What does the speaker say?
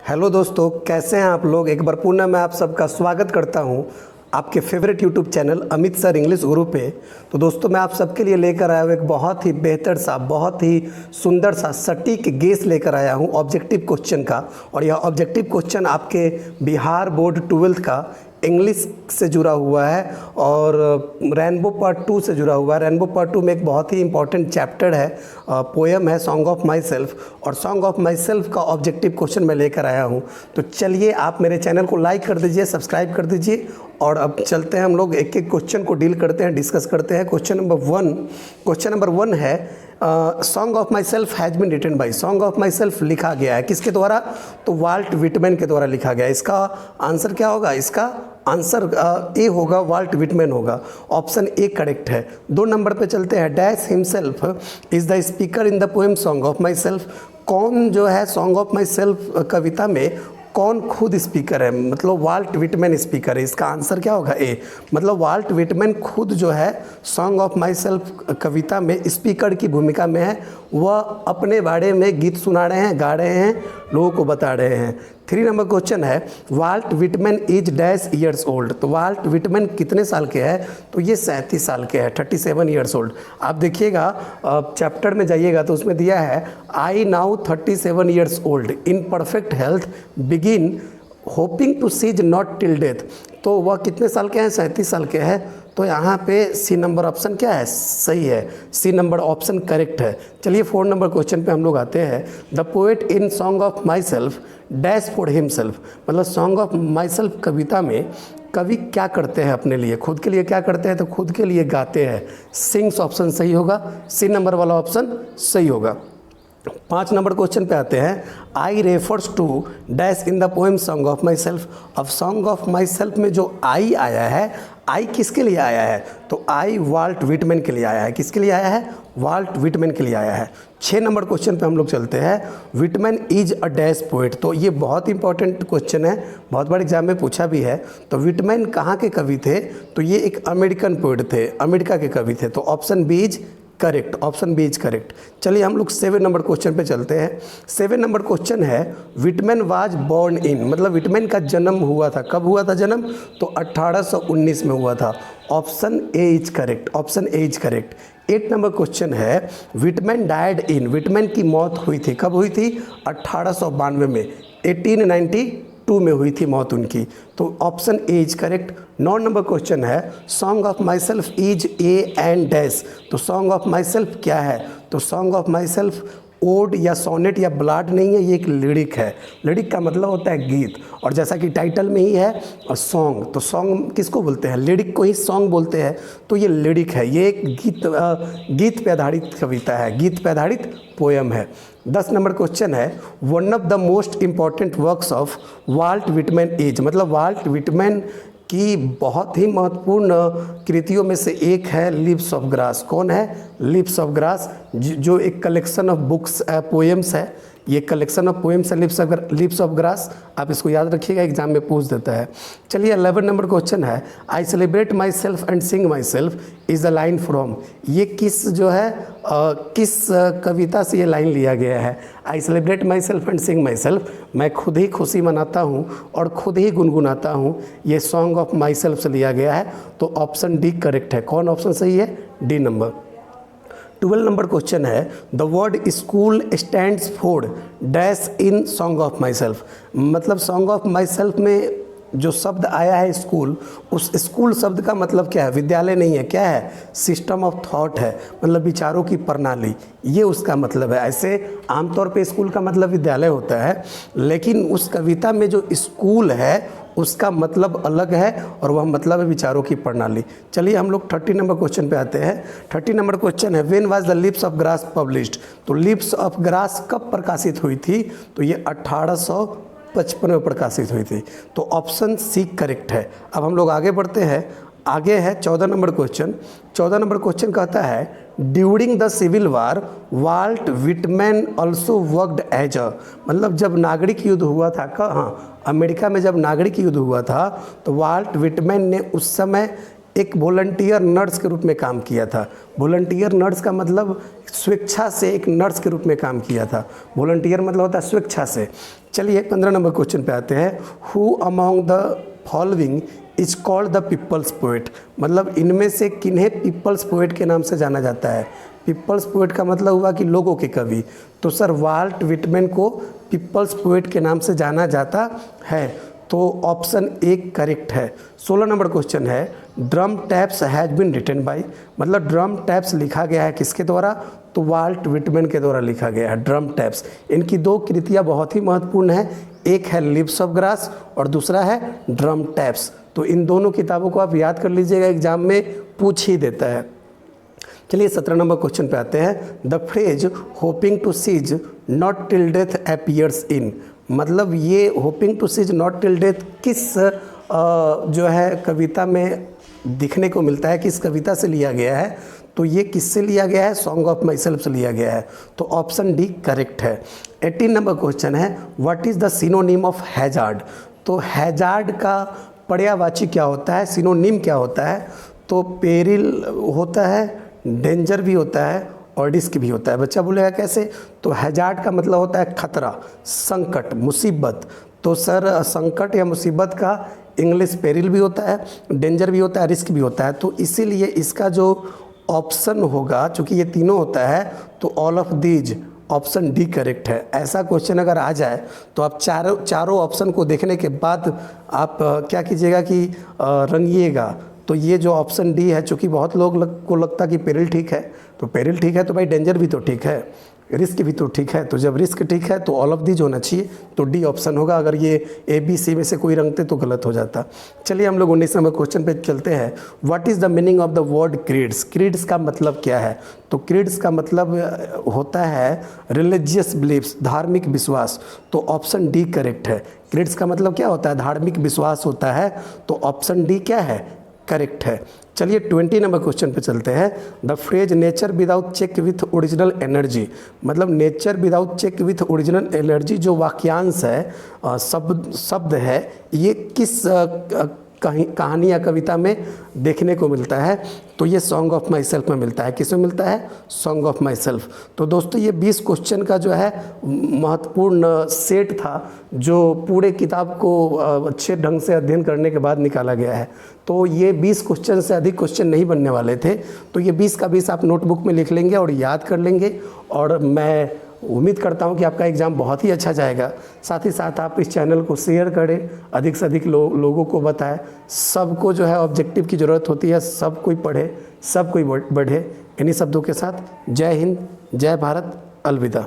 Hello दोस्तों, कैसे हैं आप लोग। एक बार पुनः मैं आप सबका स्वागत करता हूं आपके favourite YouTube channel Amit sir English गुरु पे। तो दोस्तों, मैं आप सबके लिए लेकर आया हूँ एक बहुत ही बेहतर सा, बहुत ही सुंदर सा सटीक गेस लेकर आया हूँ ऑब्जेक्टिव क्वेश्चन का। और यह ऑब्जेक्टिव क्वेश्चन आपके बिहार बोर्ड 12th का इंग्लिश से जुड़ा हुआ है और रेनबो पार्ट 2 से जुड़ा हुआ है। रेनबो पार्ट 2 में एक बहुत ही इंपॉर्टेंट चैप्टर है, पोएम है सॉन्ग ऑफ माई सेल्फ, और सॉन्ग ऑफ माई सेल्फ का ऑब्जेक्टिव क्वेश्चन मैं लेकर आया हूँ। तो चलिए, आप मेरे चैनल को लाइक कर दीजिए, सब्सक्राइब कर दीजिए, और अब चलते हैं हम लोग एक एक क्वेश्चन को डील करते हैं, डिस्कस करते हैं। क्वेश्चन नंबर वन है song of myself has been written by. Song of myself लिखा गया है किसके द्वारा? तो वाल्ट विटमैन के द्वारा लिखा गया है। इसका आंसर क्या होगा? इसका आंसर ए होगा, वाल्ट विटमैन होगा। ऑप्शन ए करेक्ट है। 2 नंबर पे चलते हैं। Dash himself is the speaker in the poem song of my self. कौन जो है सॉन्ग ऑफ माई सेल्फ कविता में कौन खुद स्पीकर है? मतलब वाल्ट विटमैन स्पीकर है। इसका आंसर क्या होगा? ए। मतलब वाल्ट विटमैन खुद जो है सॉन्ग ऑफ माई सेल्फ कविता में स्पीकर की भूमिका में है। वह अपने बारे में गीत सुना रहे हैं, गा रहे हैं, लोगों को बता रहे हैं। 3 नंबर क्वेश्चन है Walt Whitman is dash years old. तो वाल्ट विटमैन कितने साल के हैं? तो ये 37 साल के हैं, 37 ईयर्स ओल्ड। आप देखिएगा, चैप्टर में जाइएगा तो उसमें दिया है I now 37 years old in perfect health begin hoping to cease not till death. तो वह कितने साल के हैं? 37 साल के हैं। तो यहाँ पे सी नंबर ऑप्शन क्या है? सही है, सी नंबर ऑप्शन करेक्ट है। चलिए 4 नंबर क्वेश्चन पे हम लोग आते हैं। The poet in song of my self dash for himself. मतलब सॉन्ग ऑफ माई सेल्फ कविता में कवि क्या करते हैं अपने लिए? खुद के लिए क्या करते हैं? तो खुद के लिए गाते हैं। सिंग्स ऑप्शन सही होगा, सी नंबर वाला ऑप्शन सही होगा। 5 नंबर क्वेश्चन पे आते हैं। I refers to dash in the poem song of myself. अब सॉन्ग ऑफ माई सेल्फ में जो आई आया है, आई किसके लिए आया है? तो आई वाल्ट विटमैन के लिए आया है। किसके लिए आया है? वाल्ट विटमैन के लिए आया है। 6 नंबर क्वेश्चन पे हम लोग चलते हैं। Whitman is a dash poet. तो ये बहुत इंपॉर्टेंट क्वेश्चन है, बहुत बार एग्जाम में पूछा भी है। तो विटमैन कहाँ के कवि थे? तो ये एक अमेरिकन पोएट थे, अमेरिका के कवि थे। तो option B is correct, option B is correct. चलिए हम लोग 7 नंबर क्वेश्चन पे चलते हैं। 7 नंबर क्वेश्चन है विटमैन वाज बॉर्न इन। मतलब विटमैन का जन्म हुआ था, कब हुआ था जन्म? तो 1819 में हुआ था। Option A is correct, option A is correct. 8 number question है विटमैन डायड इन। विटमैन की मौत हुई थी, कब हुई थी? 1892 में, 1892 में हुई थी मौत उनकी। तो option A is correct. 9 number question है song of myself is a and dash. तो सॉन्ग ऑफ माई सेल्फ क्या है? तो song of myself ode या सोनेट या ब्लाड नहीं है, ये एक लिरिक है। लिरिक का मतलब होता है गीत, और जैसा कि टाइटल में ही है सॉन्ग, तो सॉन्ग किसको बोलते हैं? लिरिक को ही सॉन्ग बोलते हैं। तो ये लिरिक है, ये एक गीत पे आधारित कविता है, गीत पे आधारित पोएम है। 10 नंबर क्वेश्चन है one of the most important works of Walt Whitman is. मतलब वाल्ट विटमैन की बहुत ही महत्वपूर्ण कृतियों में से एक है लिप्स ऑफ ग्रास। कौन है? लिप्स ऑफ ग्रास, जो एक कलेक्शन ऑफ बुक्स पोएम्स है। ये कलेक्शन ऑफ पोएम्स है लिप्स ऑफ ग्रास। आप इसको याद रखिएगा, एग्जाम में पूछ देता है। चलिए 11 नंबर क्वेश्चन है I celebrate my self and Singh my self is the line from. ये किस जो है किस कविता से ये लाइन लिया गया है? I celebrate my self and Singh my self, मैं खुद ही खुशी मनाता हूँ और खुद ही गुनगुनाता हूँ, ये सॉन्ग ऑफ माई सेल्फ से लिया गया है। तो ऑप्शन डी करेक्ट है। कौन ऑप्शन सही है? D number. 12 नंबर क्वेश्चन है the word school stands for dash in song of my self. मतलब सॉन्ग ऑफ माई सेल्फ में जो शब्द आया है स्कूल, उस स्कूल शब्द का मतलब क्या है? विद्यालय नहीं है, क्या है? सिस्टम ऑफ थॉट है, मतलब विचारों की प्रणाली, ये उसका मतलब है। ऐसे आमतौर पे स्कूल का मतलब विद्यालय होता है, लेकिन उस कविता में जो स्कूल है उसका मतलब अलग है, और वह मतलब है विचारों की प्रणाली। चलिए हम लोग 30 नंबर क्वेश्चन पे आते हैं। 30 नंबर क्वेश्चन है when was the lips of grass published. तो लिप्स ऑफ ग्रास कब प्रकाशित हुई थी? तो ये 1855 में प्रकाशित हुई थी। तो ऑप्शन सी करेक्ट है। अब हम लोग आगे बढ़ते हैं। आगे है 14 नंबर क्वेश्चन। 14 नंबर क्वेश्चन कहता है during the civil war Walt Whitman also worked as a. मतलब जब नागरिक युद्ध हुआ था, हाँ, अमेरिका में जब नागरिक युद्ध हुआ था तो वाल्ट विटमैन ने उस समय एक वॉलंटियर नर्स के रूप में काम किया था। वॉलंटियर नर्स का मतलब स्वेच्छा से एक नर्स के रूप में काम किया था। वॉलंटियर मतलब होता है स्वेच्छा से। चलिए 15 नंबर क्वेश्चन पे आते हैं। Who among the following is called the people's poet, मतलब इनमें से किन्हें पीपल्स पोएट के नाम से जाना जाता है। पीपल्स पोएट का मतलब हुआ कि लोगों के कवि। तो सर वाल्ट विटमैन को पीपल्स पोएट के नाम से जाना जाता है। तो ऑप्शन एक करेक्ट है। 16 नंबर क्वेश्चन है। Drum Taps has been written by, मतलब ड्रम टैप्स लिखा गया है किसके द्वारा, तो वाल्ट विटमैन के द्वारा लिखा गया है ड्रम टैप्स। इनकी दो कृतियाँ बहुत ही महत्वपूर्ण हैं, एक है लिव्स ऑफ ग्रास और दूसरा है ड्रम टैप्स। तो इन दोनों किताबों को आप याद कर लीजिएगा, एग्जाम में पूछ ही देता है। चलिए 17 नंबर क्वेश्चन पे आते हैं। The phrase hoping to cease not till death appears in, मतलब ये hoping to cease not till death किस जो है कविता में दिखने को मिलता है, किस कविता से लिया गया है, तो ये किससे लिया गया है, सॉन्ग ऑफ माई सेल्फ से लिया गया है। तो ऑप्शन डी करेक्ट है। 18 नंबर क्वेश्चन है। What is the synonym of hazard, तो हैजार्ड का पर्यायवाची क्या होता है, सिनोनिम क्या होता है, तो पेरिल होता है, डेंजर भी होता है और रिस्क भी होता है। बच्चा बोलेगा कैसे, तो हैजार्ड का मतलब होता है खतरा, संकट, मुसीबत। तो सर संकट या मुसीबत का इंग्लिश पेरिल भी होता है, डेंजर भी होता है, रिस्क भी होता है। तो इसीलिए इसका जो ऑप्शन होगा, चूँकि ये तीनों होता है, तो all of these option D correct है। ऐसा क्वेश्चन अगर आ जाए तो आप चारों ऑप्शन को देखने के बाद आप क्या कीजिएगा कि रंगिएगा। तो ये जो ऑप्शन डी है, चूँकि बहुत लोग को लगता कि पेरिल ठीक है, तो पेरिल ठीक है तो भाई डेंजर भी तो ठीक है, रिस्क भी तो ठीक है। तो जब रिस्क ठीक है तो ऑल ऑफ दीज होना चाहिए, तो डी ऑप्शन होगा। अगर ये ए बी सी में से कोई रंगते तो गलत हो जाता। चलिए हम लोग 19 नंबर क्वेश्चन पे चलते हैं। What is the meaning of the word creeds, creeds का मतलब क्या है, तो क्रीड्स का मतलब होता है रिलीजियस बिलीफ्स, धार्मिक विश्वास। तो ऑप्शन डी करेक्ट है। क्रीड्स का मतलब क्या होता है, धार्मिक विश्वास होता है। तो ऑप्शन डी क्या है, करेक्ट है। चलिए 20 नंबर क्वेश्चन पे चलते हैं। The phrase nature without check with original energy, मतलब nature without check with original energy जो वाक्यांश है, शब्द है, ये किस कहानी या कविता में देखने को मिलता है, तो ये सॉन्ग ऑफ माई सेल्फ में मिलता है। किसमें मिलता है, सॉन्ग ऑफ माई सेल्फ। तो दोस्तों ये 20 क्वेश्चन का जो है महत्वपूर्ण सेट था, जो पूरे किताब को अच्छे ढंग से अध्ययन करने के बाद निकाला गया है। तो ये 20 क्वेश्चन से अधिक क्वेश्चन नहीं बनने वाले थे, तो ये 20 का 20 आप नोटबुक में लिख लेंगे और याद कर लेंगे। और मैं उम्मीद करता हूं कि आपका एग्ज़ाम बहुत ही अच्छा जाएगा। साथ ही साथ आप इस चैनल को शेयर करें, अधिक से अधिक लोगों को बताएं। सबको जो है ऑब्जेक्टिव की ज़रूरत होती है, सब कोई पढ़े, सब कोई बढ़े। इन्हीं शब्दों के साथ जय हिंद, जय भारत, अलविदा।